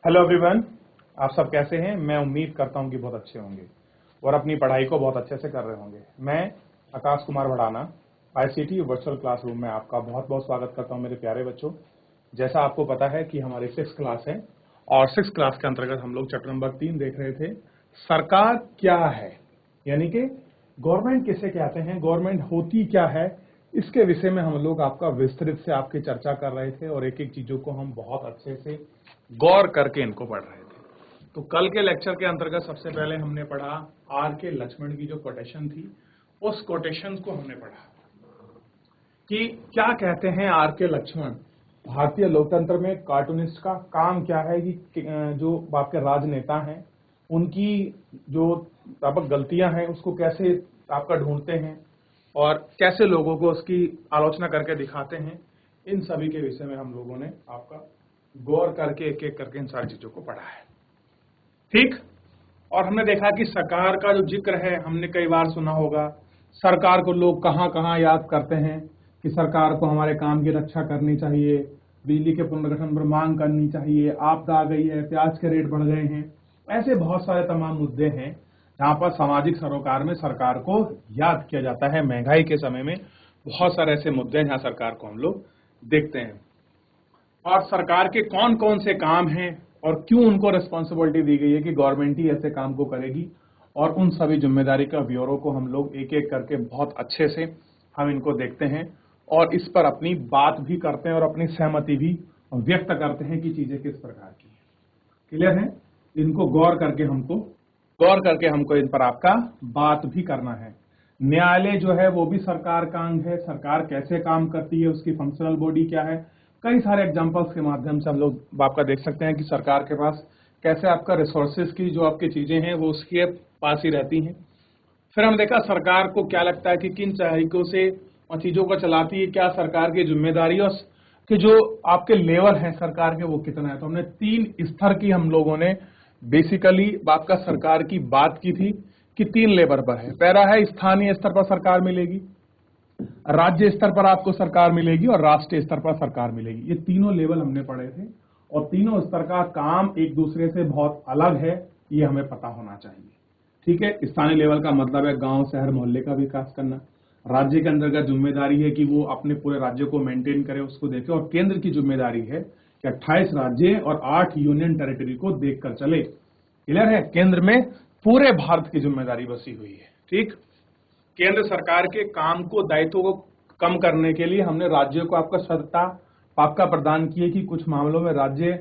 Hello everyone, आप सब कैसे हैं। मैं उम्मीद करता हूं कि बहुत अच्छे होंगे और अपनी पढ़ाई को बहुत अच्छे से कर रहे होंगे। मैं Akash Kumar Bhadana ICT virtual classroom में आपका बहुत बहुत स्वागत करता हूं मेरे प्यारे बच्चों। जैसा आपको पता है कि हमारी 6th क्लास है और 6th क्लास के अंतर्गत हम लोग चैप्टर नंबर 3 देख रहे थे, सरकार क्या है, यानी कि गवर्नमेंट किसे कहते हैं, गवर्नमेंट होती क्या है। इसके विषय में हम लोग आपका विस्तृत से आपकी चर्चा कर रहे थे और एक एक चीजों को हम बहुत अच्छे से गौर करके इनको पढ़ रहे थे। तो कल के लेक्चर के अंतर्गत सबसे पहले हमने पढ़ा आर के लक्ष्मण की जो कोटेशन थी, उस कोटेशन को हमने पढ़ा कि क्या कहते हैं आर के लक्ष्मण। भारतीय लोकतंत्र में कार्टूनिस्ट का काम क्या है कि जो आपके राजनेता हैं उनकी जो आपक गलतियां हैं उसको कैसे आपका ढूंढते हैं और कैसे लोगों को उसकी आलोचना करके दिखाते हैं। इन सभी के विषय में हम लोगों ने आपका गौर करके एक एक करके इन सारी चीजों को पढ़ा है, ठीक। और हमने देखा कि सरकार का जो जिक्र है, हमने कई बार सुना होगा सरकार को लोग कहां कहां याद करते हैं कि सरकार को हमारे काम की रक्षा करनी चाहिए, बिजली के पुनर्गठन पर मांग करनी चाहिए, आपदा आ गई है, प्याज के रेट बढ़ गए हैं। ऐसे बहुत सारे तमाम मुद्दे हैं जहां पर सामाजिक सरोकार में सरकार को याद किया जाता है। महंगाई के समय में बहुत सारे ऐसे मुद्दे हैं जहां सरकार को हम लोग देखते हैं और सरकार के कौन कौन से काम हैं और क्यों उनको रिस्पॉन्सिबिलिटी दी गई है कि गवर्नमेंट ही ऐसे काम को करेगी, और उन सभी जिम्मेदारी का ब्यौरो को हम लोग एक एक करके बहुत अच्छे से हम इनको देखते हैं और इस पर अपनी बात भी करते हैं और अपनी सहमति भी व्यक्त करते हैं कि चीजें किस प्रकार की हैं। क्लियर है? इनको गौर करके हमको इन पर आपका बात भी करना है। न्यायालय जो है वो भी सरकार का अंग है। सरकार कैसे काम करती है, उसकी फंक्शनल बॉडी क्या है, कई सारे एग्जांपल्स के माध्यम से हम लोग आपका देख सकते हैं कि सरकार के पास कैसे आपका रिसोर्सेज की जो आपकी चीजें हैं वो उसके पास ही रहती हैं। फिर हम देखा सरकार को क्या लगता है कि किन तरीकों से और चीजों को चलाती है, क्या सरकार की जिम्मेदारी और कि जो आपके लेवल है सरकार के वो कितना है। तो हमने 3 स्तर की हम लोगों ने बेसिकली आपका सरकार की बात की थी कि 3 लेवल पर है। पहला है स्थानीय स्तर पर सरकार मिलेगी, राज्य स्तर पर आपको सरकार मिलेगी और राष्ट्रीय स्तर पर सरकार मिलेगी। ये तीनों लेवल हमने पढ़े थे और तीनों स्तर का काम एक दूसरे से बहुत अलग है, ये हमें पता होना चाहिए, ठीक है। स्थानीय लेवल का मतलब है गांव शहर मोहल्ले का विकास करना। राज्य के अंतर्गत जिम्मेदारी है कि वो अपने पूरे राज्य को मेंटेन करे, उसको देखे। और केंद्र की जिम्मेदारी है कि 28 राज्य और 8 यूनियन टेरिटरी को देखकर चले। क्लियर है? केंद्र में पूरे भारत की जिम्मेदारी बसी हुई है, ठीक। केंद्र सरकार के काम को, दायित्व को कम करने के लिए हमने राज्यों को आपका सत्ता आपका प्रदान किए कि कुछ मामलों में राज्य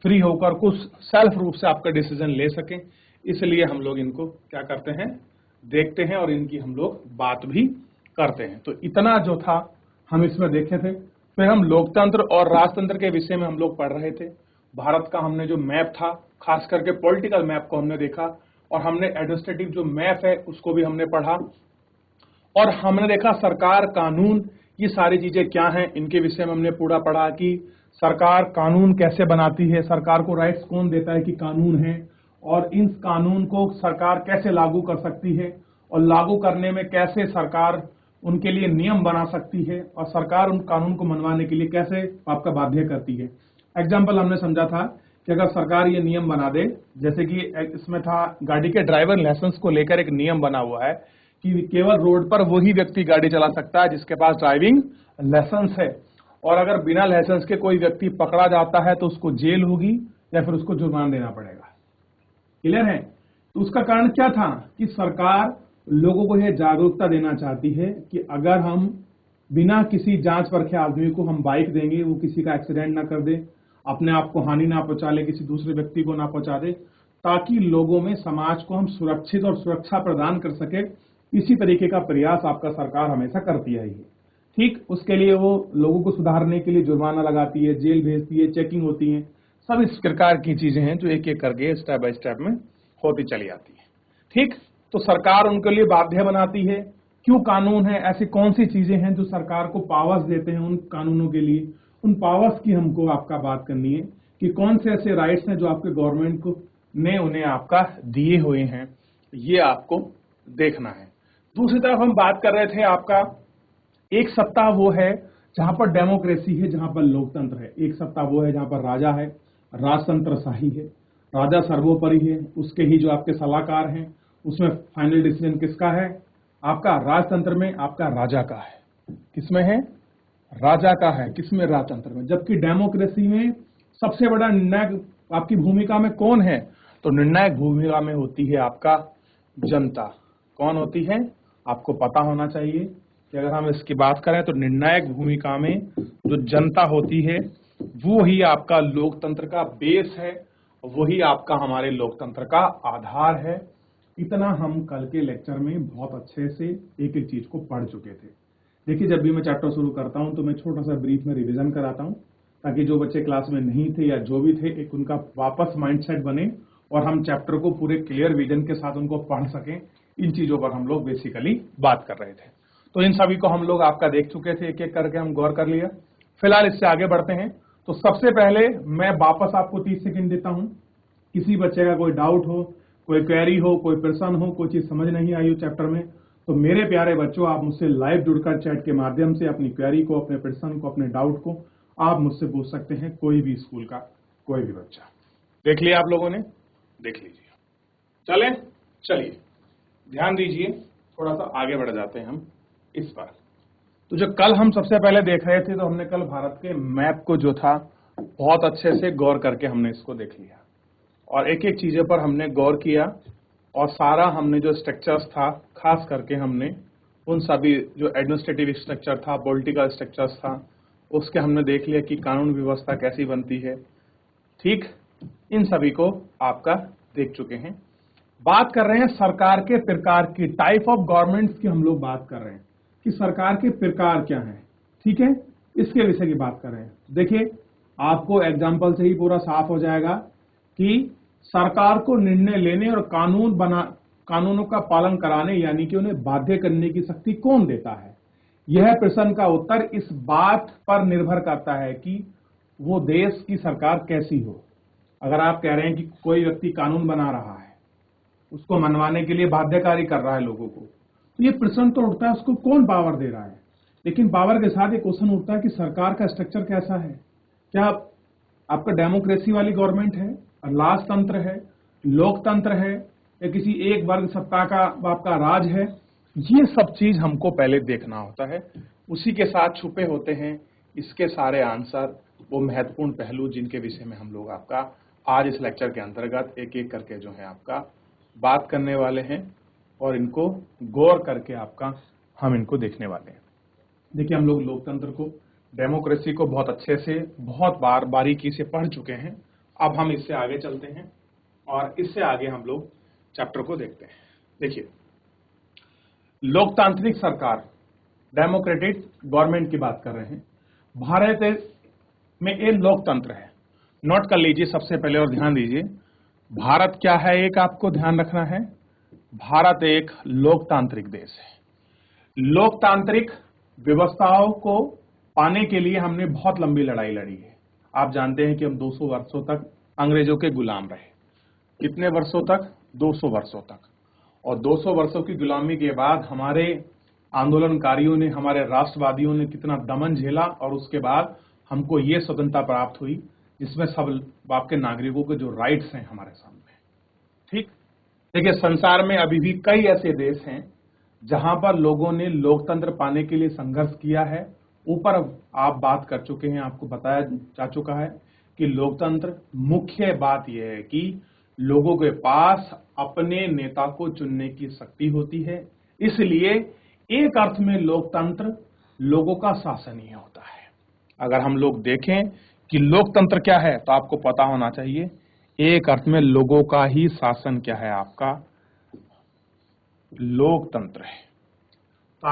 फ्री होकर कुछ सेल्फ रूप से आपका डिसीजन ले सकें। इसलिए हम लोग इनको क्या करते हैं, देखते हैं और इनकी हम लोग बात भी करते हैं। तो इतना जो था हम इसमें देखे थे। फिर हम लोकतंत्र और राजतंत्र के विषय में हम लोग पढ़ रहे थे। भारत का हमने जो मैप था, खास करके पॉलिटिकल मैप को हमने देखा और हमने एडमिनिस्ट्रेटिव जो मैप है उसको भी हमने पढ़ा और हमने देखा सरकार, कानून, ये सारी चीजें क्या हैं, इनके विषय में हमने पूरा पढ़ा कि सरकार कानून कैसे बनाती है, सरकार को राइट्स कौन देता है कि कानून है, और इन कानून को सरकार कैसे लागू कर सकती है और लागू करने में कैसे सरकार उनके लिए नियम बना सकती है और सरकार उन कानून को मनवाने के लिए कैसे आपका बाध्य करती है। एग्जाम्पल हमने समझा था कि अगर सरकार ये नियम बना दे, जैसे कि इसमें था गाड़ी के ड्राइवर लाइसेंस को लेकर एक नियम बना हुआ है कि केवल रोड पर वही व्यक्ति गाड़ी चला सकता है जिसके पास ड्राइविंग लाइसेंस है, और अगर बिना लाइसेंस के कोई व्यक्ति पकड़ा जाता है तो उसको जेल होगी या फिर उसको जुर्माना देना पड़ेगा। क्लियर है? तो उसका कारण क्या था कि सरकार लोगों को यह जागरूकता देना चाहती है कि अगर हम बिना किसी जांच परखे आदमी को हम बाइक देंगे, वो किसी का एक्सीडेंट ना कर दे, अपने आप को हानि ना पहुंचा ले, किसी दूसरे व्यक्ति को ना पहुंचा दे, ताकि लोगों में, समाज को हम सुरक्षित और सुरक्षा प्रदान कर सके। इसी तरीके का प्रयास आपका सरकार हमेशा करती है, ठीक। उसके लिए वो लोगों को सुधारने के लिए जुर्माना लगाती है, जेल भेजती है, चेकिंग होती है, सब इस प्रकार की चीजें हैं जो एक एक करके स्टेप बाय स्टेप में होती चली आती है, ठीक। तो सरकार उनके लिए बाध्य बनाती है। क्यों कानून है, ऐसी कौन सी चीजें हैं जो सरकार को पावर्स देते हैं उन कानूनों के लिए, उन पावर्स की हमको आपका बात करनी है कि कौन से ऐसे राइट्स हैं जो आपके गवर्नमेंट को ने उन्हें आपका दिए हुए हैं, ये आपको देखना है। दूसरी तरफ हम बात कर रहे थे आपका एक सत्ता वो है जहां पर डेमोक्रेसी है, जहां पर लोकतंत्र है। एक सत्ता वो है जहां पर राजा है, राजतंत्रशाही है, राजा सर्वोपरि है, उसके ही जो आपके सलाहकार हैं उसमें फाइनल डिसीजन किसका है? आपका राजतंत्र में आपका राजा का है। किसमें है? राजा का है। किसमें? राजतंत्र में। जबकि डेमोक्रेसी में सबसे बड़ा निर्णायक आपकी भूमिका में कौन है? तो निर्णायक भूमिका में होती है आपका जनता। कौन होती है? आपको पता होना चाहिए कि अगर हम इसकी बात करें तो निर्णायक भूमिका में जो जनता होती है वो ही आपका लोकतंत्र का बेस है, वही आपका हमारे लोकतंत्र का आधार है। इतना हम कल के लेक्चर में बहुत अच्छे से एक एक चीज को पढ़ चुके थे। देखिए, जब भी मैं चैप्टर शुरू करता हूं तो मैं छोटा सा ब्रीफ में रिवीजन कराता हूं ताकि जो बच्चे क्लास में नहीं थे या जो भी थे एक उनका वापस माइंडसेट बने और हम चैप्टर को पूरे क्लियर विजन के साथ उनको पढ़ सकें। इन चीजों पर हम लोग बेसिकली बात कर रहे थे। तो इन सभी को हम लोग आपका देख चुके थे, एक एक करके हम गौर कर लिया। फिलहाल इससे आगे बढ़ते हैं। तो सबसे पहले मैं वापस आपको 30 सेकंड देता हूं। किसी बच्चे का कोई डाउट हो, कोई क्वेरी हो, कोई प्रश्न हो, कोई चीज समझ नहीं आई हो चैप्टर में, तो मेरे प्यारे बच्चों आप मुझसे लाइव जुड़कर चैट के माध्यम से अपनी क्वेरी को, अपने प्रश्न को, अपने डाउट को आप मुझसे पूछ सकते हैं। कोई भी स्कूल का कोई भी बच्चा। देख लिया आप लोगों ने? देख लीजिए। चलिए ध्यान दीजिए, थोड़ा सा आगे बढ़ जाते हैं हम इस पर। तो जो कल हम सबसे पहले देख रहे थे, तो हमने कल भारत के मैप को जो था बहुत अच्छे से गौर करके हमने इसको देख लिया और एक एक चीजों पर हमने गौर किया और सारा हमने जो स्ट्रक्चर्स था, खास करके हमने उन सभी जो एडमिनिस्ट्रेटिव स्ट्रक्चर था, पॉलिटिकल स्ट्रक्चर्स था, उसके हमने देख लिया कि कानून व्यवस्था कैसी बनती है। ठीक, इन सभी को आपका देख चुके हैं। बात कर रहे हैं सरकार के प्रकार की, टाइप ऑफ गवर्नमेंट्स की हम लोग बात कर रहे हैं कि सरकार के प्रकार क्या हैं। ठीक है, इसके विषय की बात कर रहे हैं। देखिए, आपको एग्जाम्पल से ही पूरा साफ हो जाएगा कि सरकार को निर्णय लेने और कानूनों का पालन कराने यानी कि उन्हें बाध्य करने की शक्ति कौन देता है। यह प्रश्न का उत्तर इस बात पर निर्भर करता है कि वो देश की सरकार कैसी हो। अगर आप कह रहे हैं कि कोई व्यक्ति कानून बना रहा है, उसको मनवाने के लिए बाध्यकारी कर रहा है लोगों को, तो ये प्रश्न तो उठता है उसको कौन पावर दे रहा है। लेकिन पावर के साथ एक क्वेश्चन उठता है कि सरकार का स्ट्रक्चर कैसा है। क्या आपका डेमोक्रेसी वाली गवर्नमेंट है, राजतंत्र है, लोकतंत्र है, या किसी एक वर्ग सत्ता का आपका राज है। ये सब चीज हमको पहले देखना होता है। उसी के साथ छुपे होते हैं इसके सारे आंसर, वो महत्वपूर्ण पहलू जिनके विषय में हम लोग आपका आज इस लेक्चर के अंतर्गत एक एक करके जो है आपका बात करने वाले हैं और इनको गौर करके आपका हम इनको देखने वाले हैं। देखिए, हम लोग लोकतंत्र को, डेमोक्रेसी को बहुत अच्छे से, बहुत बार बारीकी से पढ़ चुके हैं। अब हम इससे आगे चलते हैं और इससे आगे हम लोग चैप्टर को देखते हैं। देखिए, लोकतांत्रिक सरकार, डेमोक्रेटिक गवर्नमेंट की बात कर रहे हैं। भारत में एक लोकतंत्र है। नोट कर लीजिए सबसे पहले और ध्यान दीजिए, भारत क्या है, एक आपको ध्यान रखना है, भारत एक लोकतांत्रिक देश है। लोकतांत्रिक व्यवस्थाओं को पाने के लिए हमने बहुत लंबी लड़ाई लड़ी है। आप जानते हैं कि हम 200 वर्षों तक अंग्रेजों के गुलाम रहे। कितने वर्षों तक? 200 वर्षों तक। और 200 वर्षों की गुलामी के बाद हमारे आंदोलनकारियों ने, हमारे राष्ट्रवादियों ने कितना दमन झेला और उसके बाद हमको ये स्वतंत्रता प्राप्त हुई जिसमें सब आपके नागरिकों के जो राइट्स हैं हमारे सामने। ठीक, देखिए, संसार में अभी भी कई ऐसे देश हैं जहां पर लोगों ने लोकतंत्र पाने के लिए संघर्ष किया है। ऊपर आप बात कर चुके हैं, आपको बताया जा चुका है कि लोकतंत्र मुख्य बात यह है कि लोगों के पास अपने नेता को चुनने की शक्ति होती है। इसलिए एक अर्थ में लोकतंत्र लोगों का शासन ही होता है। अगर हम लोग देखें कि लोकतंत्र क्या है तो आपको पता होना चाहिए, एक अर्थ में लोगों का ही शासन क्या है, आपका लोकतंत्र है। तो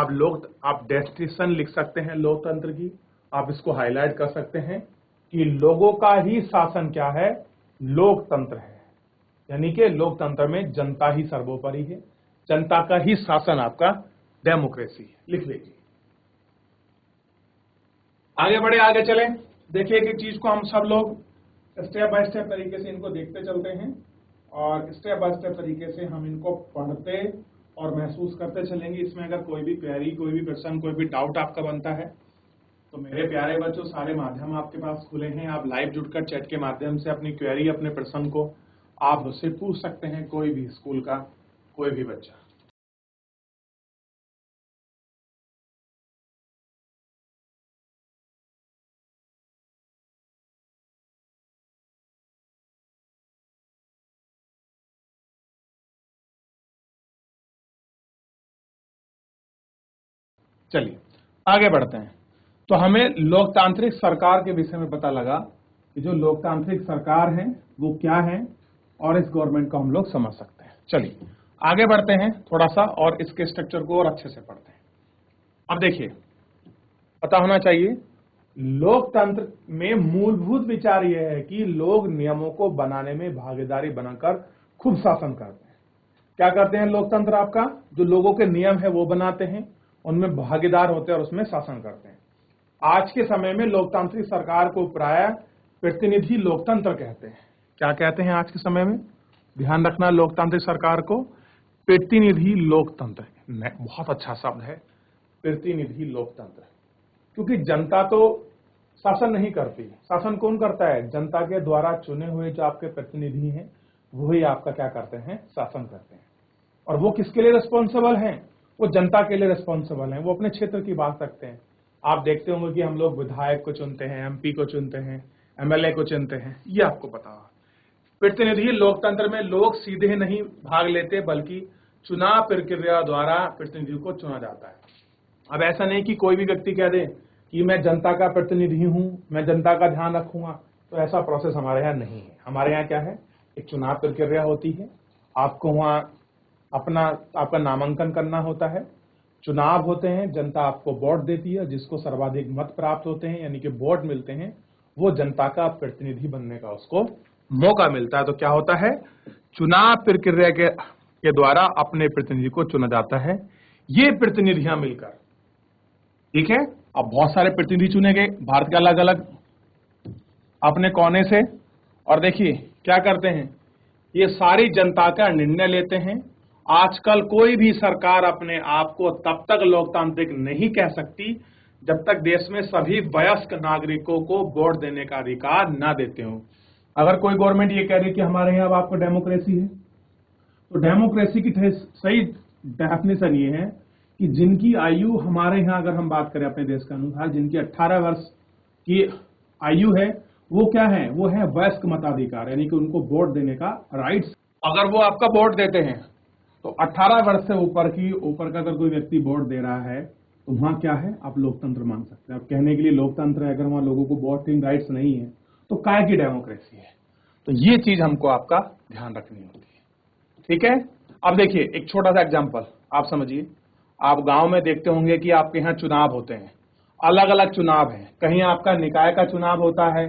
आप डेस्टिनेशन लिख सकते हैं लोकतंत्र की, आप इसको हाईलाइट कर सकते हैं कि लोगों का ही शासन क्या है, लोकतंत्र है। यानी कि लोकतंत्र में जनता ही सर्वोपरि है, जनता का ही शासन आपका डेमोक्रेसी है। लिख लीजिए। आगे बढ़े, आगे चले। देखिए, एक चीज को हम सब लोग स्टेप बाय स्टेप तरीके से इनको देखते चलते हैं और स्टेप बाय स्टेप तरीके से हम इनको पढ़ते और महसूस करते चलेंगे। इसमें अगर कोई भी क्वेरी, कोई भी प्रश्न, कोई भी डाउट आपका बनता है तो मेरे प्यारे बच्चों, सारे माध्यम आपके पास खुले हैं। आप लाइव जुड़कर चैट के माध्यम से अपनी क्वेरी, अपने प्रश्न को आप मुझसे पूछ सकते हैं, कोई भी स्कूल का कोई भी बच्चा। चलिए आगे बढ़ते हैं। तो हमें लोकतांत्रिक सरकार के विषय में पता लगा कि जो लोकतांत्रिक सरकार है वो क्या है, और इस गवर्नमेंट को हम लोग समझ सकते हैं। चलिए आगे बढ़ते हैं थोड़ा सा, और इसके स्ट्रक्चर को और अच्छे से पढ़ते हैं। अब देखिए, पता होना चाहिए लोकतंत्र में मूलभूत विचार यह है कि लोग नियमों को बनाने में भागीदारी बनाकर खुद शासन करते हैं। क्या करते हैं लोकतंत्र? आपका जो लोगों के नियम है वो बनाते हैं, उनमें भागीदार होते हैं और उसमें शासन करते हैं। आज के समय में लोकतांत्रिक सरकार को प्राय प्रतिनिधि लोकतंत्र कहते हैं। क्या कहते हैं आज के समय में? ध्यान रखना, लोकतांत्रिक सरकार को प्रतिनिधि लोकतंत्र, बहुत अच्छा शब्द है प्रतिनिधि लोकतंत्र, क्योंकि जनता तो शासन नहीं करती। शासन कौन करता है? जनता के द्वारा चुने हुए जो आपके प्रतिनिधि हैं वही आपका क्या करते हैं? शासन करते हैं। और वो किसके लिए रिस्पॉन्सिबल हैं? वो जनता के लिए रिस्पॉन्सिबल हैं। वो अपने क्षेत्र की बात रखते हैं। आप देखते होंगे कि हम लोग विधायक को चुनते हैं, एमपी को चुनते हैं, एमएलए को चुनते हैं, ये आपको पता है। प्रतिनिधि लोकतंत्र में लोग सीधे नहीं भाग लेते, बल्कि चुनाव प्रक्रिया द्वारा प्रतिनिधि को चुना जाता है। अब ऐसा नहीं कि कोई भी व्यक्ति कह दे कि मैं जनता का प्रतिनिधि हूं, मैं जनता का ध्यान रखूंगा, तो ऐसा प्रोसेस हमारे यहाँ नहीं है। हमारे यहाँ क्या है? एक चुनाव प्रक्रिया होती है, आपको वहां आपका नामांकन करना होता है, चुनाव होते हैं, जनता आपको वोट देती है, जिसको सर्वाधिक मत प्राप्त होते हैं यानी कि वोट मिलते हैं, वो जनता का प्रतिनिधि बनने का उसको मौका मिलता है। तो क्या होता है? चुनाव प्रक्रिया के द्वारा अपने प्रतिनिधि को चुना जाता है। ये प्रतिनिधियां मिलकर, ठीक है, अब बहुत सारे प्रतिनिधि चुने गए भारत के अलग अलग अपने कोने से, और देखिए क्या करते हैं, ये सारी जनता का निर्णय लेते हैं। आजकल कोई भी सरकार अपने आप को तब तक लोकतांत्रिक नहीं कह सकती जब तक देश में सभी वयस्क नागरिकों को वोट देने का अधिकार न देते हो। अगर कोई गवर्नमेंट ये कह रही कि हमारे यहाँ अब आपको डेमोक्रेसी है, तो डेमोक्रेसी की सही डेफिनेशन ये है कि जिनकी आयु, हमारे यहाँ अगर हम बात करें अपने देश के अनुसार, जिनकी 18 वर्ष की आयु है, वो क्या है? वो है वयस्क मताधिकार, यानी कि उनको वोट देने का राइट्स। अगर वो आपका वोट देते हैं तो 18 वर्ष से ऊपर का अगर कोई व्यक्ति वोट दे रहा है तो वहां क्या है? आप लोकतंत्र मान सकते हैं। आप कहने के लिए लोकतंत्र है, अगर वहां लोगों को वोटिंग राइट्स नहीं है तो काय की डेमोक्रेसी है? तो ये चीज हमको आपका ध्यान रखनी होती है, ठीक है। अब देखिए एक छोटा सा एग्जांपल आप समझिए। आप गांव में देखते होंगे कि आपके यहाँ चुनाव होते हैं, अलग अलग चुनाव हैं। कहीं आपका निकाय का चुनाव होता है,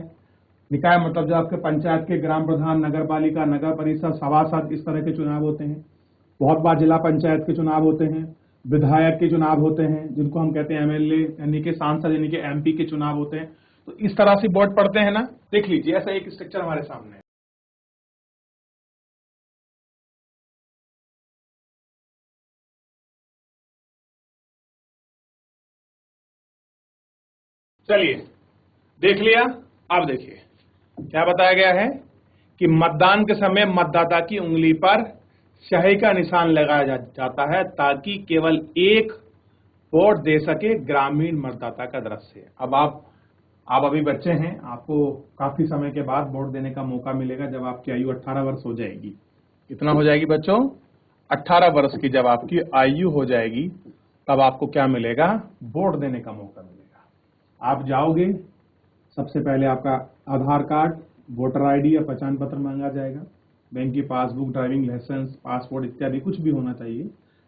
निकाय मतलब जो आपके पंचायत के ग्राम प्रधान, नगर पालिका, नगर परिषद, सभासद, इस तरह के चुनाव होते हैं। बहुत बार जिला पंचायत के चुनाव होते हैं, विधायक के चुनाव होते हैं, जिनको हम कहते हैं एमएलए यानी कि सांसद यानी कि एमपी के चुनाव होते हैं। तो इस तरह से वोट पड़ते हैं ना। देख लीजिए ऐसा एक स्ट्रक्चर हमारे सामने है। चलिए देख लिया। अब देखिए क्या बताया गया है कि मतदान के समय मतदाता की उंगली पर स्याही का निशान लगाया जाता है ताकि केवल एक वोट दे सके ग्रामीण मतदाता का दृश्य। अब आप अभी बच्चे हैं, आपको काफी समय के बाद वोट देने का मौका मिलेगा जब आपकी आयु 18 वर्ष हो जाएगी। कितना हो जाएगी बच्चों? 18 वर्ष की जब आपकी आयु हो जाएगी तब आपको क्या मिलेगा? वोट देने का मौका मिलेगा। आप जाओगे, सबसे पहले आपका आधार कार्ड, वोटर आईडी या पहचान पत्र मांगा जाएगा, बैंक की पासबुक, ड्राइविंग लाइसेंस, पासपोर्ट इत्यादि कुछ भी होना चाहिए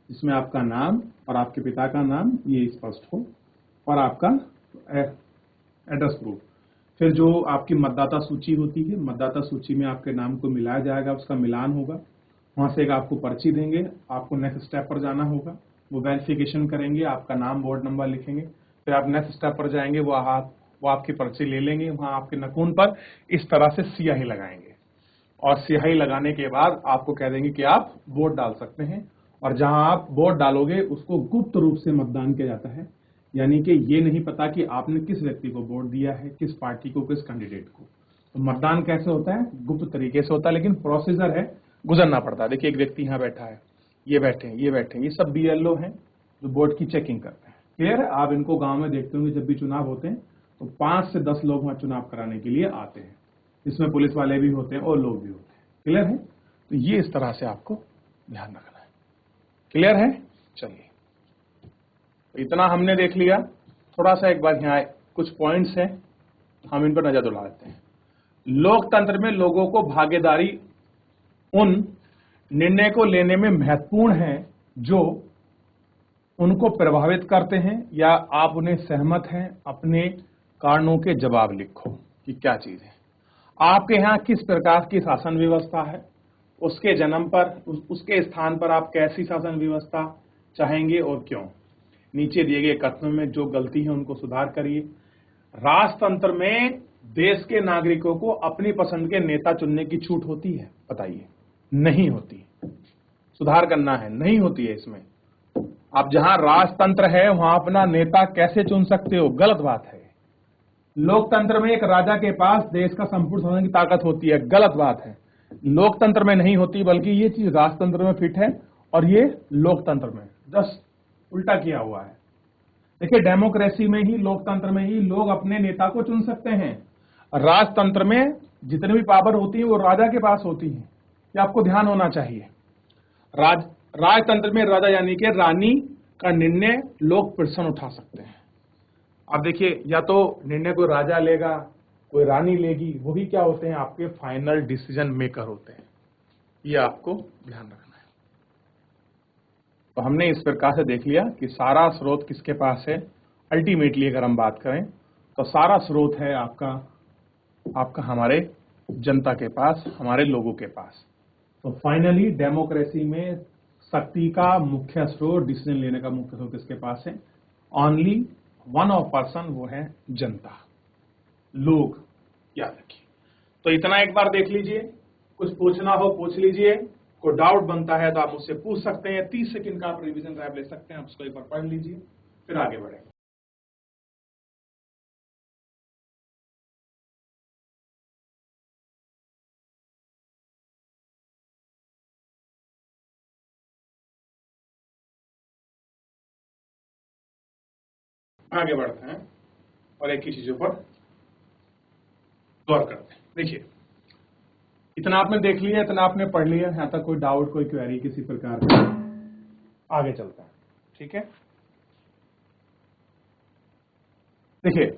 जिसमें आपका नाम और आपके पिता का नाम ये स्पष्ट हो, और आपका एड्रेस प्रूफ। फिर जो आपकी मतदाता सूची होती है, मतदाता सूची में आपके नाम को मिलाया जाएगा, उसका मिलान होगा। वहां से एक आपको पर्ची देंगे, आपको नेक्स्ट स्टेप पर जाना होगा, वो वेरिफिकेशन करेंगे, आपका नाम, वार्ड नंबर लिखेंगे। फिर आप नेक्स्ट स्टेप पर जाएंगे, वो आपकी पर्ची ले लेंगे, वहां आपके नखून पर इस तरह से स्याही लगाएंगे, और स्याही लगाने के बाद आपको कह देंगे कि आप वोट डाल सकते हैं। और जहां आप वोट डालोगे उसको गुप्त रूप से मतदान किया जाता है, यानी कि ये नहीं पता कि आपने किस व्यक्ति को वोट दिया है, किस पार्टी को, किस कैंडिडेट को। तो मतदान कैसे होता है? गुप्त तरीके से होता है, लेकिन प्रोसीजर है, गुजरना पड़ता है। देखिए एक व्यक्ति यहाँ बैठा है, ये बैठे हैं, ये बैठे हैं, ये सब BLO हैं जो वोट की चेकिंग करते हैं। क्लियर है? आप इनको गांव में देखते होंगे, जब भी चुनाव होते हैं तो 5 से 10 लोग वहां चुनाव कराने के लिए आते हैं, इसमें पुलिस वाले भी होते हैं और लोग भी होते हैं। क्लियर है? तो ये इस तरह से आपको ध्यान रखना है। क्लियर है? चलिए, इतना हमने देख लिया। थोड़ा सा एक बार यहाँ कुछ पॉइंट्स हैं, हम इन पर नजर दौड़ा देते हैं। लोकतंत्र में लोगों को भागीदारी उन निर्णय को लेने में महत्वपूर्ण है जो उनको प्रभावित करते हैं, या आप उन्हें सहमत हैं। अपने कारणों के जवाब लिखो कि क्या चीज है। आपके यहाँ किस प्रकार की शासन व्यवस्था है, उसके जन्म पर, उसके स्थान पर आप कैसी शासन व्यवस्था चाहेंगे और क्यों। नीचे दिए गए कथनों में जो गलती है उनको सुधार करिए। राजतंत्र में देश के नागरिकों को अपनी पसंद के नेता चुनने की छूट होती है? बताइए। नहीं होती। सुधार करना है, नहीं होती है इसमें। आप जहां राजतंत्र है वहां अपना नेता कैसे चुन सकते हो? गलत बात है। लोकतंत्र में एक राजा के पास देश का संपूर्ण शासन की ताकत होती है? गलत बात है। लोकतंत्र में नहीं होती, बल्कि ये चीज राजतंत्र में फिट है और ये लोकतंत्र में जस्ट उल्टा किया हुआ है। देखिए, डेमोक्रेसी में ही, लोकतंत्र में ही लोग अपने नेता को चुन सकते हैं। राजतंत्र में जितनी भी पावर होती है वो राजा के पास होती है। ये आपको ध्यान होना चाहिए। राजतंत्र में राजा यानी कि रानी का निर्णय लोग प्रश्न उठा सकते हैं। अब देखिए, या तो निर्णय कोई राजा लेगा, कोई रानी लेगी, वही क्या होते हैं? आपके फाइनल डिसीजन मेकर होते हैं। ये आपको ध्यान रखना है। तो हमने इस प्रकार से देख लिया कि सारा स्रोत किसके पास है। अल्टीमेटली अगर हम बात करें तो सारा स्रोत है आपका हमारे जनता के पास, हमारे लोगों के पास। तो फाइनली डेमोक्रेसी में शक्ति का मुख्य स्रोत, डिसीजन लेने का मुख्य स्रोत किसके पास है? ओनली वन ऑफ पर्सन, वो है जनता, लोग। याद रखिए। तो इतना एक बार देख लीजिए। कुछ पूछना हो पूछ लीजिए, कोई डाउट बनता है तो आप मुझसे पूछ सकते हैं। 30 सेकंड का आप रिवीजन टाइम ले सकते हैं। आप उसको एक बार पढ़ लीजिए, फिर आगे बढ़ेंगे। आगे बढ़ते हैं और एक ही चीजों पर गौर करते हैं। देखिए, इतना आपने देख लिया, इतना आपने पढ़ लिया। यहां तक कोई डाउट, कोई क्वेरी किसी प्रकार का? आगे चलता है, ठीक है। देखिए,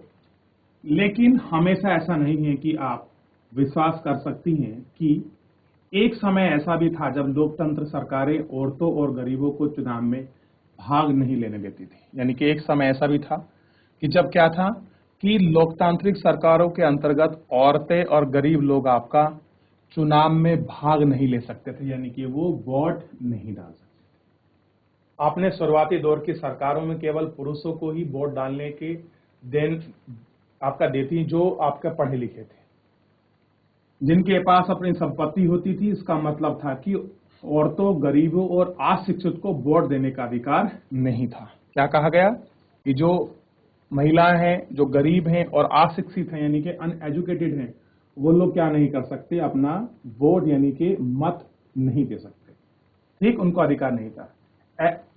लेकिन हमेशा ऐसा नहीं है कि आप विश्वास कर सकती हैं कि एक समय ऐसा भी था जब लोकतंत्र सरकारें औरतों और गरीबों को चुनाव में भाग नहीं लेने देती थी। यानी कि एक समय ऐसा भी था कि जब क्या था कि लोकतांत्रिक सरकारों के अंतर्गत औरतें और गरीब लोग आपका चुनाव में भाग नहीं ले सकते थे, यानी कि वो वोट नहीं डाल सकते थे। आपने शुरुआती दौर की सरकारों में केवल पुरुषों को ही वोट डालने के देन आपका देती जो आपके पढ़े लिखे थे, जिनके पास अपनी संपत्ति होती थी। इसका मतलब था कि औरतों, गरीबों और अशिक्षित को वोट देने का अधिकार नहीं था। क्या कहा गया कि जो महिलाएं हैं, जो गरीब हैं और अशिक्षित हैं, यानी कि अनएजुकेटेड हैं, वो लोग क्या नहीं कर सकते? अपना वोट यानी कि मत नहीं दे सकते। ठीक, उनको अधिकार नहीं था।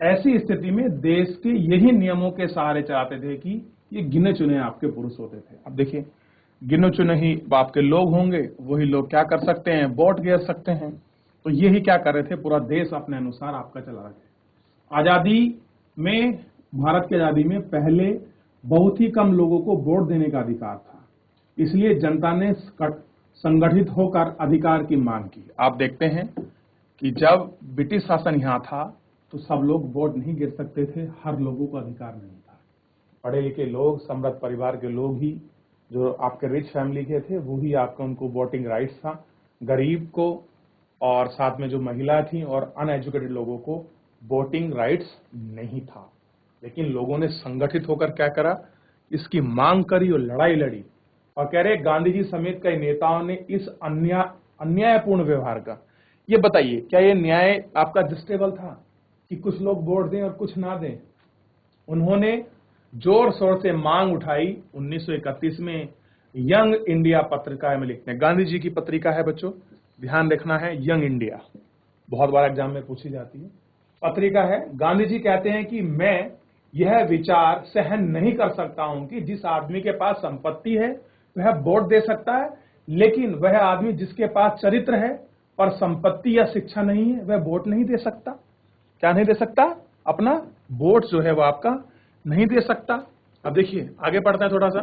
ऐसी स्थिति में देश के यही नियमों के सहारे चाहते थे कि ये गिने चुने आपके पुरुष होते थे। अब देखिए, गिने चुने ही आपके लोग होंगे, वही लोग क्या कर सकते हैं? वोट गिर सकते हैं। तो यही क्या कर रहे थे? पूरा देश अपने अनुसार आपका चला रहे थे। आजादी में, भारत की आजादी में पहले बहुत ही कम लोगों को वोट देने का अधिकार था, इसलिए जनता ने संगठित होकर अधिकार की मांग की। आप देखते हैं कि जब ब्रिटिश शासन यहाँ था तो सब लोग वोट नहीं गिर सकते थे, हर लोगों को अधिकार नहीं था। पढ़े लिखे लोग, समृद्ध परिवार के लोग ही, जो आपके रिच फैमिली के थे, वो ही आपका उनको वोटिंग राइट्स था। गरीब को और साथ में जो महिला थी और अनएजुकेटेड लोगों को वोटिंग राइट्स नहीं था। लेकिन लोगों ने संगठित होकर क्या करा? इसकी मांग करी और लड़ाई लड़ी, और कह रहे गांधी जी समेत कई नेताओं ने इस अन्यायपूर्ण व्यवहार का, ये बताइए क्या ये न्याय आपका जस्टेबल था कि कुछ लोग वोट दें और कुछ ना दें? उन्होंने जोर शोर से मांग उठाई 1931 में यंग इंडिया पत्रिका में लिखते हैं। गांधी जी की पत्रिका है बच्चों, ध्यान रखना है, यंग इंडिया, बहुत बार एग्जाम में पूछी जाती है पत्रिका है। गांधी जी कहते हैं कि मैं यह विचार सहन नहीं कर सकता हूं कि जिस आदमी के पास संपत्ति है वह वोट दे सकता है, लेकिन वह आदमी जिसके पास चरित्र है पर संपत्ति या शिक्षा नहीं है वह वोट नहीं दे सकता। क्या नहीं दे सकता? अपना वोट जो है वो आपका नहीं दे सकता। अब देखिए आगे बढ़ता है थोड़ा सा,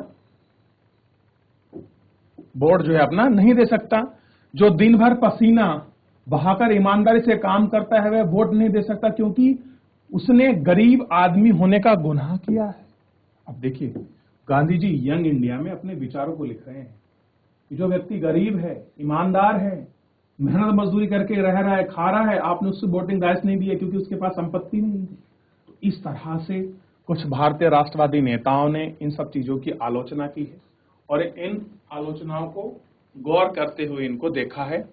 वोट जो है अपना नहीं दे सकता। जो दिन भर पसीना बहाकर ईमानदारी से काम करता है वह वोट नहीं दे सकता क्योंकि उसने गरीब आदमी होने का गुनाह किया है। अब देखिए गांधी जी यंग इंडिया में अपने विचारों को लिख रहे हैं कि जो व्यक्ति गरीब है, ईमानदार है, मेहनत मजदूरी करके रह रहा है, खा रहा है, आपने उससे वोटिंग राइट्स नहीं दिया क्योंकि उसके पास संपत्ति नहीं है। तो इस तरह से कुछ भारतीय राष्ट्रवादी नेताओं ने इन सब चीजों की आलोचना की है और इन आलोचनाओं को गौर करते हुए इनको देखा है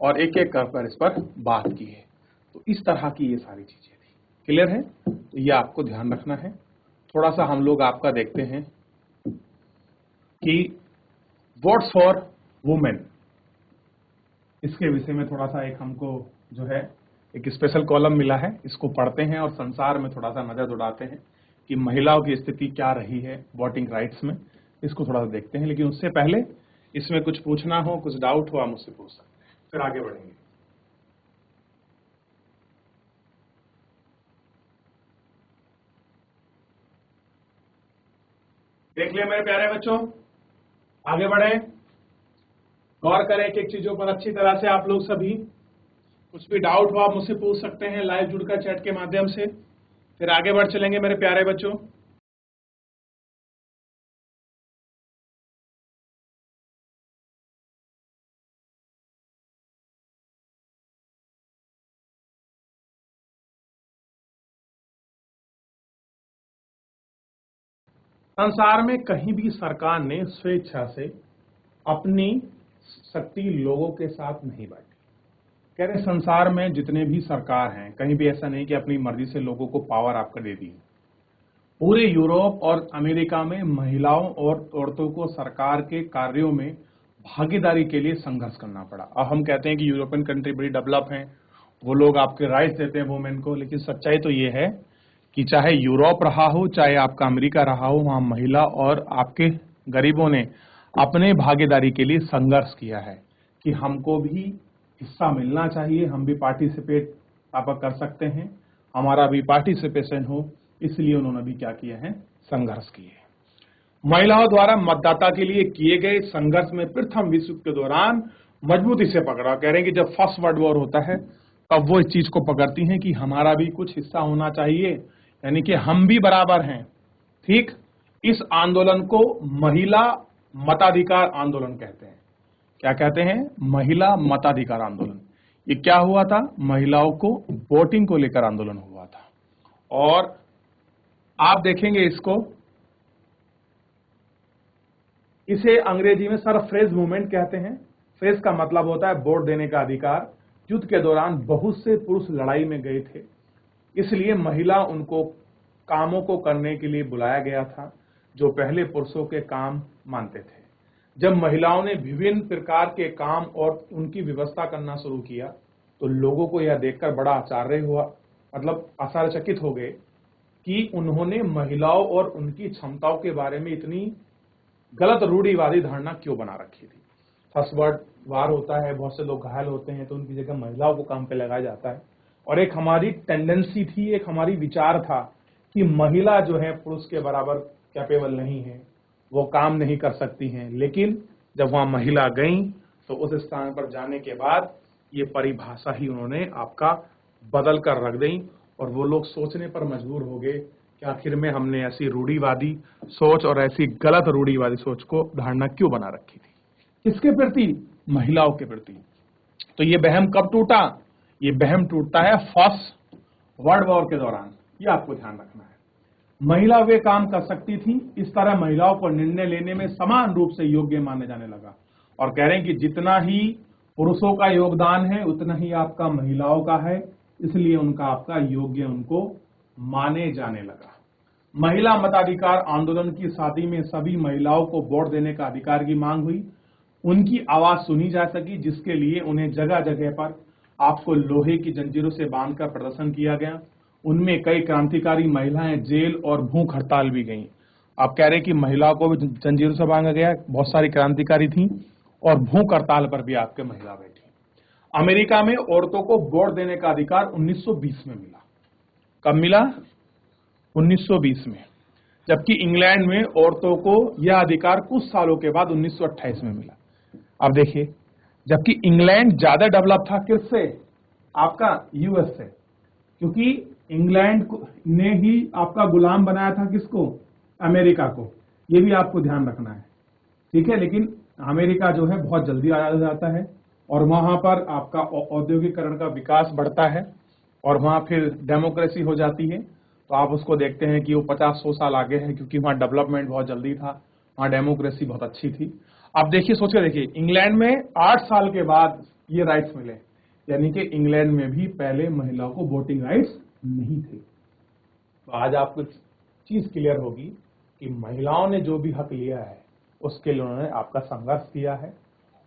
और एक एक कर इस पर बात की है। तो इस तरह की ये सारी चीजें थी। क्लियर है? तो ये आपको ध्यान रखना है। थोड़ा सा हम लोग आपका देखते हैं कि वोट्स फॉर वुमेन, इसके विषय में थोड़ा सा एक हमको जो है एक स्पेशल कॉलम मिला है, इसको पढ़ते हैं और संसार में थोड़ा सा नजर दौड़ाते हैं कि महिलाओं की स्थिति क्या रही है वोटिंग राइट्स में, इसको थोड़ा सा देखते हैं। लेकिन उससे पहले इसमें कुछ पूछना हो, कुछ डाउट हो, आप मुझसे पूछ सकते हैं, फिर आगे बढ़ेंगे। देख लिया मेरे प्यारे बच्चों, आगे बढ़े, गौर करें एक एक चीजों पर अच्छी तरह से। आप लोग सभी कुछ भी डाउट हो आप मुझसे पूछ सकते हैं लाइव जुड़कर चैट के माध्यम से, फिर आगे बढ़ चलेंगे मेरे प्यारे बच्चों। संसार में कहीं भी सरकार ने स्वेच्छा से अपनी शक्ति लोगों के साथ नहीं बांटी। कह रहे संसार में जितने भी सरकार हैं कहीं भी ऐसा नहीं कि अपनी मर्जी से लोगों को पावर आपका दे दी। पूरे यूरोप और अमेरिका में महिलाओं और औरतों को सरकार के कार्यों में भागीदारी के लिए संघर्ष करना पड़ा। अब हम कहते हैं कि यूरोपियन कंट्री बड़ी डेवलप हैं, वो लोग आपके राइट्स देते हैं वुमेन को, लेकिन सच्चाई तो ये है कि चाहे यूरोप रहा हो चाहे आपका अमेरिका रहा हो, वहां महिला और आपके गरीबों ने अपने भागीदारी के लिए संघर्ष किया है कि हमको भी हिस्सा मिलना चाहिए, हम भी पार्टिसिपेट आप कर सकते हैं, हमारा भी पार्टिसिपेशन हो, इसलिए उन्होंने भी क्या किया है, संघर्ष किए। महिलाओं द्वारा मतदाता के लिए किए गए संघर्ष में प्रथम विश्व के दौरान मजबूती से पकड़ा। कह रहे हैं कि जब फर्स्ट वर्ल्ड वॉर होता है तब वो इस चीज को पकड़ती हैं कि हमारा भी कुछ हिस्सा होना चाहिए, यानी कि हम भी बराबर हैं। ठीक, इस आंदोलन को महिला मताधिकार आंदोलन कहते हैं। क्या कहते हैं? महिला मताधिकार आंदोलन। ये क्या हुआ था? महिलाओं को वोटिंग को लेकर आंदोलन हुआ था। और आप देखेंगे इसको, इसे अंग्रेजी में सरफ्रेज मूवमेंट कहते हैं। फ्रेज का मतलब होता है वोट देने का अधिकार। युद्ध के दौरान बहुत से पुरुष लड़ाई में गए थे, इसलिए महिला उनको कामों को करने के लिए बुलाया गया था जो पहले पुरुषों के काम मानते थे। जब महिलाओं ने विभिन्न प्रकार के काम और उनकी व्यवस्था करना शुरू किया तो लोगों को यह देखकर बड़ा आश्चर्य हुआ, मतलब आश्चर्यचकित हो गए कि उन्होंने महिलाओं और उनकी क्षमताओं के बारे में इतनी गलत रूढ़िवादी धारणा क्यों बना रखी थी। फर्स्ट वर्ल्ड वार होता है, बहुत से लोग घायल होते हैं तो उनकी जगह महिलाओं को काम पे लगाया जाता है। और एक हमारी टेंडेंसी थी, एक हमारी विचार था कि महिला जो है पुरुष के बराबर कैपेबल नहीं है, वो काम नहीं कर सकती हैं। लेकिन जब वहां महिला गई तो उस स्थान पर जाने के बाद ये परिभाषा ही उन्होंने आपका बदल कर रख दी और वो लोग सोचने पर मजबूर हो गए कि आखिर में हमने ऐसी रूढ़िवादी सोच और ऐसी गलत रूढ़िवादी सोच को धारणा क्यों बना रखी थी। किसके प्रति? महिलाओं के प्रति। तो ये वहम कब टूटा? ये वहम टूटता है फर्स्ट वर्ल्ड वॉर के दौरान। ये आपको ध्यान रखना है। महिला वे काम कर सकती थी, इस तरह महिलाओं को निर्णय लेने में समान रूप से योग्य माने जाने लगा। और कह रहे हैं कि जितना ही पुरुषों का योगदान है उतना ही आपका महिलाओं का है, इसलिए उनका आपका योग्य उनको माने जाने लगा। महिला मताधिकार आंदोलन की शादी में सभी महिलाओं को वोट देने का अधिकार की मांग हुई, उनकी आवाज सुनी जा सकी, जिसके लिए उन्हें जगह जगह पर आपको लोहे की जंजीरों से बांधकर प्रदर्शन किया गया। उनमें कई क्रांतिकारी महिलाएं जेल और भूख हड़ताल भी गईं। आप कह रहे हैं कि महिलाओं को भी जंजीरों से बांधा गया, बहुत सारी क्रांतिकारी थी और भूख हड़ताल पर भी आपके महिला बैठी। अमेरिका में औरतों को वोट देने का अधिकार 1920 में मिला। कब मिला? 1920 में। जबकि इंग्लैंड में औरतों को यह अधिकार कुछ सालों के बाद 1928 में मिला। अब देखिए, जबकि इंग्लैंड ज्यादा डेवलप था किससे? आपका यूएस से, क्योंकि इंग्लैंड ने ही आपका गुलाम बनाया था किसको? अमेरिका को। ये भी आपको ध्यान रखना है, ठीक है। लेकिन अमेरिका जो है बहुत जल्दी आजाद हो जाता है और वहां पर आपका औद्योगिकरण का विकास बढ़ता है और वहां फिर डेमोक्रेसी हो जाती है। तो आप उसको देखते हैं कि वो 50-100 साल आगे है, क्योंकि वहां डेवलपमेंट बहुत जल्दी था, वहां डेमोक्रेसी बहुत अच्छी थी। अब देखिए, सोच के देखिए, इंग्लैंड में 8 साल के बाद ये राइट्स मिले, यानी कि इंग्लैंड में भी पहले महिलाओं को वोटिंग राइट्स नहीं थे। तो आज आपको चीज क्लियर होगी कि महिलाओं ने जो भी हक लिया है उसके लिए उन्होंने आपका संघर्ष किया है,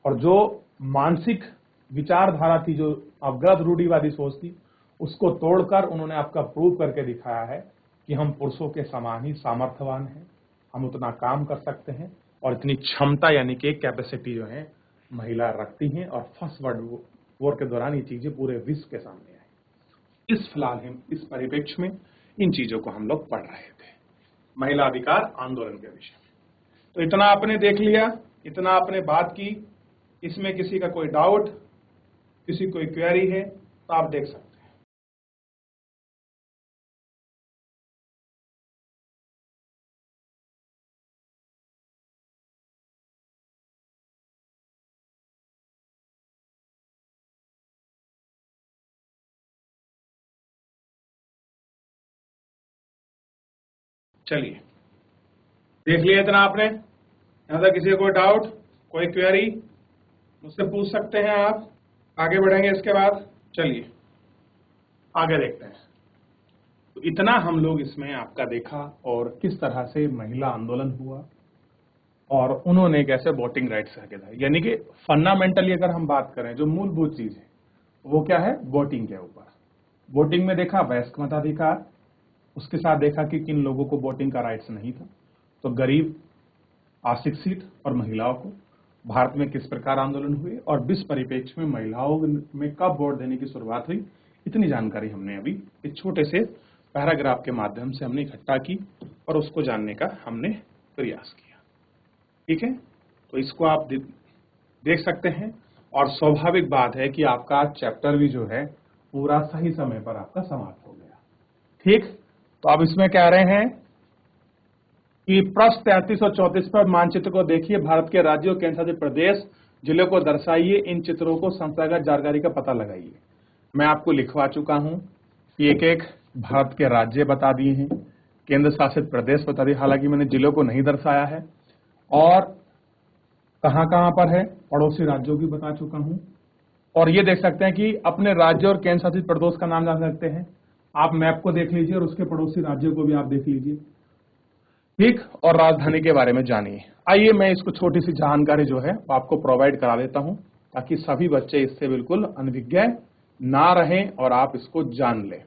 और जो मानसिक विचारधारा थी, जो अवगत रूढ़िवादी सोच थी, उसको तोड़कर उन्होंने आपका प्रूव करके दिखाया है कि हम पुरुषों के समान ही सामर्थ्यवान हैं, हम उतना काम कर सकते हैं और इतनी क्षमता यानी कि कैपेसिटी जो है महिला रखती हैं। और फर्स्ट वर्ल्ड वॉर के दौरान ये चीजें पूरे विश्व के सामने आई। फिलहाल हम इस परिप्रेक्ष्य में इन चीजों को हम लोग पढ़ रहे थे, महिला अधिकार आंदोलन के विषय में। तो इतना आपने देख लिया, इतना आपने बात की। इसमें किसी का कोई डाउट, किसी कोई क्वेरी है तो आप देख सकते हैं। चलिए, देख लिया इतना आपने। यहां तक किसी को कोई डाउट, कोई क्वेरी मुझसे पूछ सकते हैं आप। आगे बढ़ेंगे इसके बाद। चलिए आगे देखते हैं। तो इतना हम लोग इसमें आपका देखा और किस तरह से महिला आंदोलन हुआ और उन्होंने कैसे वोटिंग राइट्स रखे थे। यानी कि फंडामेंटली अगर हम बात करें, जो मूलभूत चीज है वो क्या है? वोटिंग के ऊपर। वोटिंग में देखा वयस्क मताधिकार, उसके साथ देखा कि किन लोगों को वोटिंग का राइट्स नहीं था, तो गरीब, अशिक्षित और महिलाओं को। भारत में किस प्रकार आंदोलन हुए और विश्व परिप्रेक्ष्य में महिलाओं में कब वोट देने की शुरुआत हुई, इतनी जानकारी हमने अभी एक छोटे से पैराग्राफ के माध्यम से हमने इकट्ठा की और उसको जानने का हमने प्रयास किया। ठीक है, तो इसको आप देख सकते हैं। और स्वाभाविक बात है कि आपका चैप्टर भी जो है पूरा सही समय पर आपका समाप्त हो गया। ठीक, तो अब इसमें कह रहे हैं कि प्रश्न 33 और 34 पर मानचित्र को देखिए, भारत के राज्यों, केंद्र शासित प्रदेश, जिलों को दर्शाइए, इन चित्रों को संस्थागत जानकारी का पता लगाइए। मैं आपको लिखवा चुका हूं कि एक एक भारत के राज्य बता दिए हैं, केंद्र शासित प्रदेश बता दिए, हालांकि मैंने जिलों को नहीं दर्शाया है, और कहां कहां पर है पड़ोसी राज्यों की बता चुका हूं। और ये देख सकते हैं कि अपने राज्य और केंद्र शासित प्रदेश का नाम जान सकते हैं। आप मैप को देख लीजिए और उसके पड़ोसी राज्यों को भी आप देख लीजिए। ठीक, और राजधानी के बारे में जानिए। आइए मैं इसको छोटी सी जानकारी जो है आपको प्रोवाइड करा देता हूं, ताकि सभी बच्चे इससे बिल्कुल अनभिज्ञ ना रहें और आप इसको जान लें।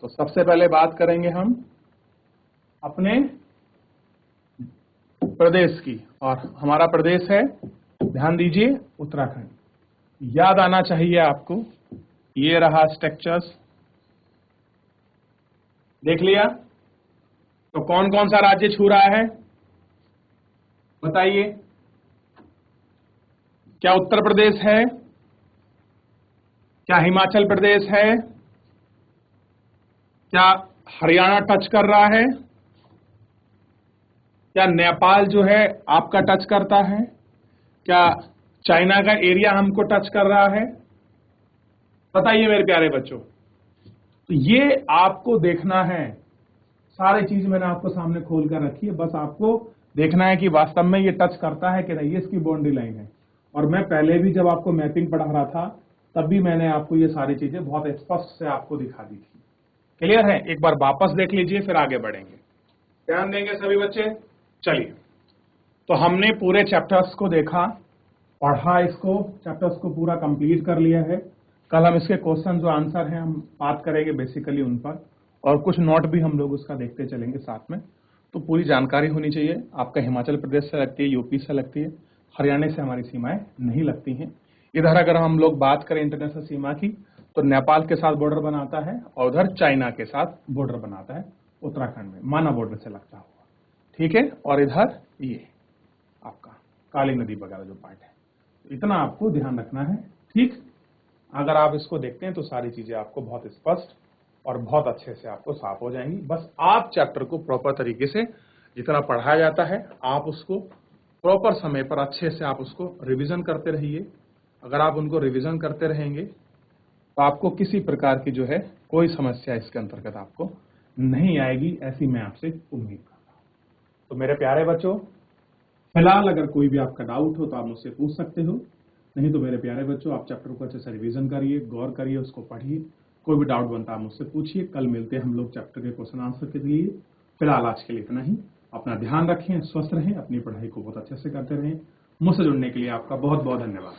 तो सबसे पहले बात करेंगे हम अपने प्रदेश की, और हमारा प्रदेश है, ध्यान दीजिए, उत्तराखंड। याद आना चाहिए आपको, ये रहा स्ट्रक्चर्स, देख लिया। तो कौन कौन सा राज्य छू रहा है बताइए? क्या उत्तर प्रदेश है? क्या हिमाचल प्रदेश है? क्या हरियाणा टच कर रहा है? क्या नेपाल जो है आपका टच करता है? क्या चाइना का एरिया हमको टच कर रहा है? बताइए मेरे प्यारे बच्चों। तो ये आपको देखना है, सारी चीज मैंने आपको सामने खोल कर रखी है, बस आपको देखना है कि वास्तव में ये टच करता है कि नहीं, ये इसकी बाउंड्री लाइन है। और मैं पहले भी जब आपको मैपिंग पढ़ा रहा था तब भी मैंने आपको ये सारी चीजें बहुत स्पष्ट से आपको दिखा दी थी। क्लियर है? एक बार वापस देख लीजिए, फिर आगे बढ़ेंगे। ध्यान देंगे सभी बच्चे। चलिए, तो हमने पूरे चैप्टर्स को देखा, पढ़ा, इसको चैप्टर्स को पूरा कंप्लीट कर लिया है। कल हम इसके क्वेश्चन जो आंसर हैं हम बात करेंगे बेसिकली उन पर, और कुछ नोट भी हम लोग उसका देखते चलेंगे साथ में। तो पूरी जानकारी होनी चाहिए। आपका हिमाचल प्रदेश से लगती है, यूपी से लगती है, हरियाणा से हमारी सीमाएं नहीं लगती हैं। इधर अगर हम लोग बात करें इंटरनेशनल सीमा की, तो नेपाल के साथ बॉर्डर बनाता है और उधर चाइना के साथ बॉर्डर बनाता है उत्तराखंड में, माना बॉर्डर से लगता हुआ, ठीक है। और इधर ये आपका काली नदी वगैरह जो पार्ट है, इतना आपको ध्यान रखना है, ठीक। अगर आप इसको देखते हैं तो सारी चीजें आपको बहुत स्पष्ट और बहुत अच्छे से आपको साफ हो जाएंगी। बस आप चैप्टर को प्रॉपर तरीके से, जितना पढ़ाया जाता है आप उसको प्रॉपर समय पर अच्छे से आप उसको रिवीजन करते रहिए। अगर आप उनको रिवीजन करते रहेंगे तो आपको किसी प्रकार की जो है कोई समस्या इसके अंतर्गत आपको नहीं आएगी, ऐसी मैं आपसे उम्मीद करता हूं। तो मेरे प्यारे बच्चों, फिलहाल अगर कोई भी आपका डाउट हो तो आप मुझसे पूछ सकते हो, नहीं तो मेरे प्यारे बच्चों आप चैप्टर को अच्छे से रिवीजन करिए, गौर करिए, उसको पढ़िए। कोई भी डाउट बनता है मुझसे पूछिए। कल मिलते हैं हम लोग चैप्टर के क्वेश्चन आंसर के लिए। फिलहाल आज के लिए इतना ही। अपना ध्यान रखें, स्वस्थ रहें, अपनी पढ़ाई को बहुत अच्छे से करते रहें। मुझसे जुड़ने के लिए आपका बहुत बहुत धन्यवाद।